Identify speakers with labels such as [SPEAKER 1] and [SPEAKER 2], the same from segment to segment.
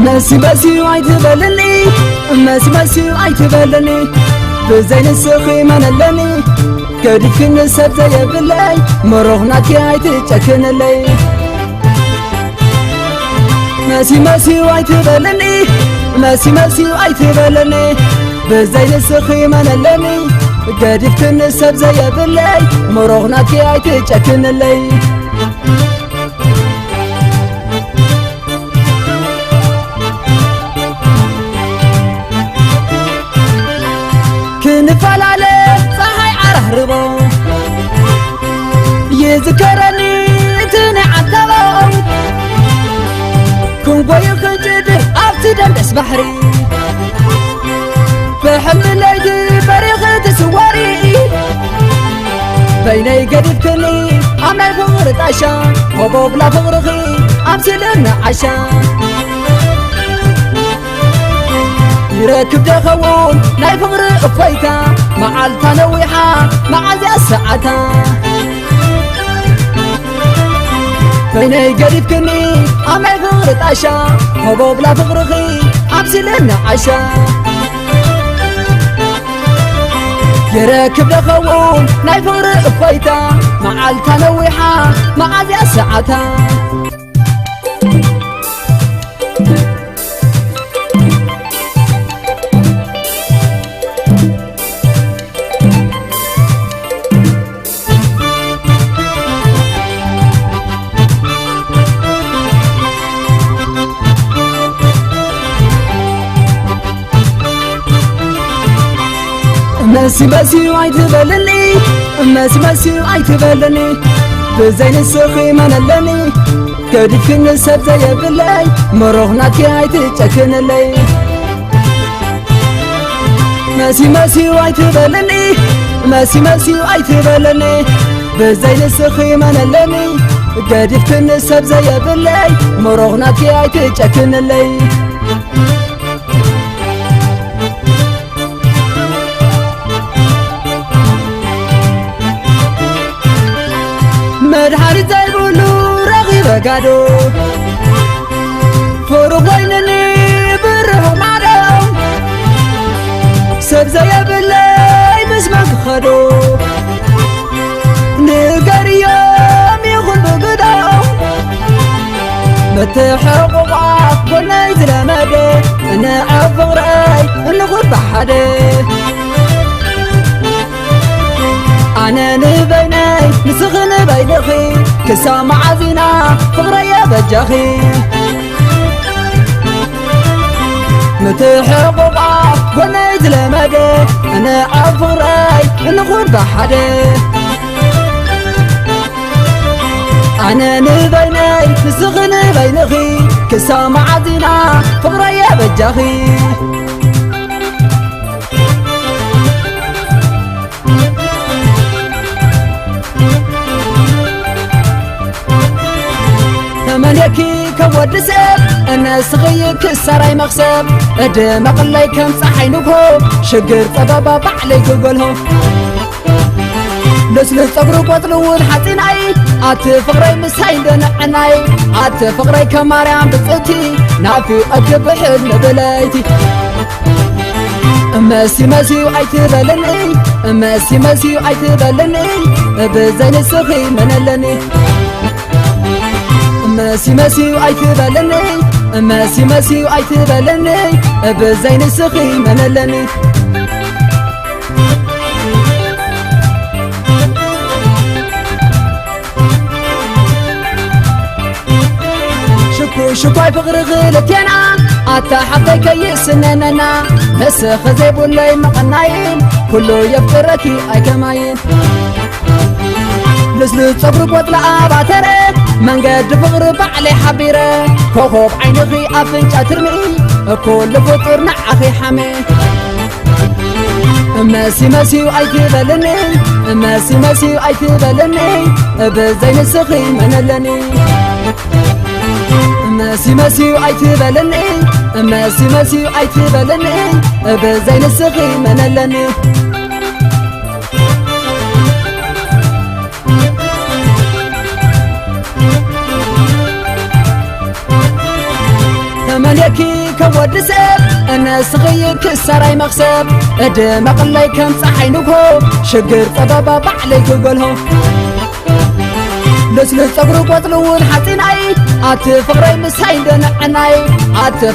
[SPEAKER 1] مسي مسي وعيتبلني مسي مسي وعيتبلني بزين السخي من اللني كريك النسب زي بالله مروغناكي عيتشكن اللي مسي مسي وعيتبلني مسي مسي وعيتبلني بزين السخي من اللني كريك النسب زي بالله مروغناكي عيتشكن اللي كنفال على صحي عرهربو يذكرني تنعتبو كن قوي خجد أبتدم بس بحري بحمل ليدي فريخة تسواري بيني قديب كني عمل فغرة عشا وبو بلا فغرخي أمسلنا عشا يركب دخون ناي فغر افايتا معالتا نويحا معازي الساعتا بيني قريب كني عمي فغرة عشا هبو بلا فغرخي عبسلنا عشا يركب دخون ناي فغر افايتا معالتا نويحا معازي الساعتا مسي مسي وعيتبلني مسي مسي وعيتبلني بزين السخي من اللني كريك النسب زي بالله مروغناكي عيتشكن اللي مسي مسي وعيتبلني مسي مسي وعيتبلني بزين السخي من اللني كريك النسب زي بالله مروغناكي عيتشكن اللي مدحري زيبولو رغي بقادو فورو غينني برهو معدو سب زي بالله بسمك خدو نقر يوم يغل بقدو متحرق وعاق بنايت لمدي انا عفق رأي نغل بحدي أنا نبيني نسخن بيدخي كسام عزينا فغرية بجاخي متحق وقع بنيت لمدي أنا عفراي نغور بحدي أنا نبيني نسخن بيدخي كسام عزينا فغرية بجاخي منيكي كود سب أنا صغير كسراي مغسب أدم أقلي كم صحي نكو شقر طبابا بعلي قولهم لسلس صبرو قطلو الحسين عي فقري مسايد نعناي فقري كماريان بصوتي نافي أكبحر نبلايتي مسي مسي وعيتبلني مسي مسي وعيتبلني بزين السخي من اللني مسي مسي وعيتبلني مسي مسي وعيتبلني بزين السخي من اللني شكواي فقر غلتينا عتا حقي كيسنننا بس خزيب اللي مقناين كله يفكركي اي كماين لسلت صبرك وطلع باتري من قد فقر بعلي حبيري كوكب عينخي افنش اترمي كل فطر نعخي حمي مسي مسي وعيتبلني مسي مسي وعيتبلني بزين السخي من اللني مسي مسي وعيتبلني مسي مسي وعيتبلني بزين السخي من اللني منيكي كودسب أنا صغير كسراي مخسب أدم قلي كم صحينكو شجر طبابا بعليك قولهم لسلس صبرك وطلون حسيناي فقري مسايد نعناي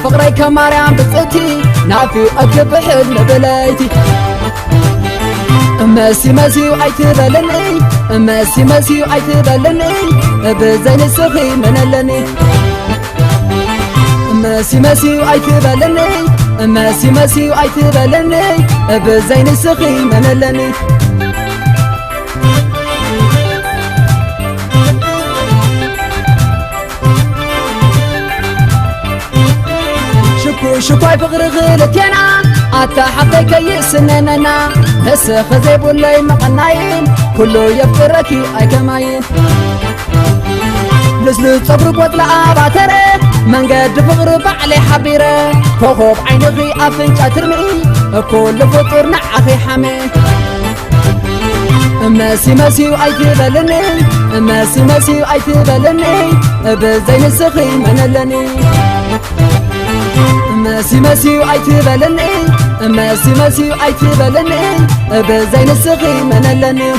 [SPEAKER 1] فقري كماريان بصوتي نافي أكب حلم بلايتي ماسي ماسي وعيتبلني ماسي ماسي وعيتبلني بزين السخي منلني ماسي ماسي وعيتبلني ماسي ماسي وعيتبلني بزين السخي منلني شكواي فقر غلتينا عتا حقي كيسنننا هسه خزيب اللي مقناين كله يفكركي اي كماين لسلت صبرك واطلع بعتره من قد فقر بعلي حبيره كوكب عينخي افنجا ترمي كل فطور نعخي حمي ماسي ماسي وعيتبلني ماسي ماسي وعيتبلني بزين السخي منلني ماسي ماسي وعيتبلني ماسي ماسي وعيتبلني بزين السخي منلني